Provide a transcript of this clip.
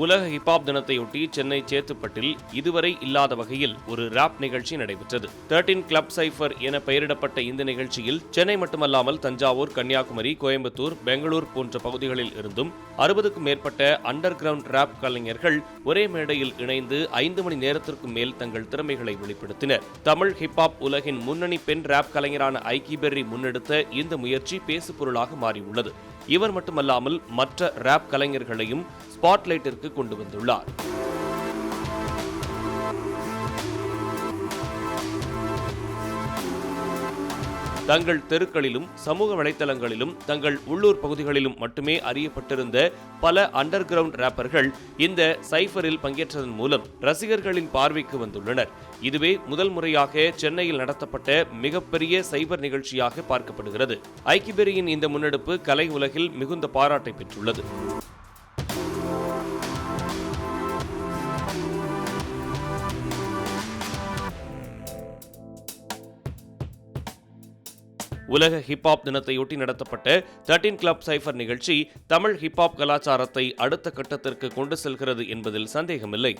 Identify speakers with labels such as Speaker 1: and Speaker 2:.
Speaker 1: உலக ஹிப்ஹாப் தினத்தையொட்டி சென்னை சேத்துப்பட்டில் இதுவரை இல்லாத வகையில் ஒரு ராப் நிகழ்ச்சி நடைபெற்றது. 13 கிளப் சைஃபர் என பெயரிடப்பட்ட இந்த நிகழ்ச்சியில் சென்னை மட்டுமல்லாமல் தஞ்சாவூர், கன்னியாகுமரி, கோயம்புத்தூர், பெங்களூர் போன்ற பகுதிகளில் இருந்தும் 60க்கும் மேற்பட்ட அண்டர் கிரவுண்ட் ராப் கலைஞர்கள் ஒரே மேடையில் இணைந்து 5 மணி நேரத்திற்கும் மேல் தங்கள் திறமைகளை வெளிப்படுத்தினர். தமிழ் ஹிப்ஹாப் உலகின் முன்னணி பெண் ராப் கலைஞரான ஐக்கி பெர்ரி முன்னெடுத்த இந்த முயற்சி பேசுபொருளாக மாறியுள்ளது. இவர் மட்டுமல்லாமல் மற்ற ராப் கலைஞர்களையும் ஸ்பாட்லைட்டிற்கு கொண்டு வந்துள்ளார். தங்கள் தெருக்களிலும் சமூக வலைதளங்களிலும் தங்கள் உள்ளூர் பகுதிகளிலும் மட்டுமே அறியப்பட்டிருந்த பல அண்டர் கிரவுண்ட் ராப்பர்கள் இந்த சைஃபரில் பங்கேற்றதன் மூலம் ரசிகர்களின் பார்வைக்கு வந்துள்ளனர். இதுவே முதல் முறையாக சென்னையில் நடத்தப்பட்ட மிகப்பெரிய சைபர் நிகழ்ச்சியாக பார்க்கப்படுகிறது. ஐக்கி பெர்ரியின் இந்த முன்னெடுப்பு கலை உலகில் மிகுந்த பாராட்டை பெற்றுள்ளது. உலக ஹிப்ஹாப் தினத்தையொட்டி நடத்தப்பட்ட 13 கிளப் சைஃபர் நிகழ்ச்சி தமிழ் ஹிப்ஹாப் கலாச்சாரத்தை அடுத்த கட்டத்திற்கு கொண்டு செல்கிறது என்பதில் சந்தேகமில்லை.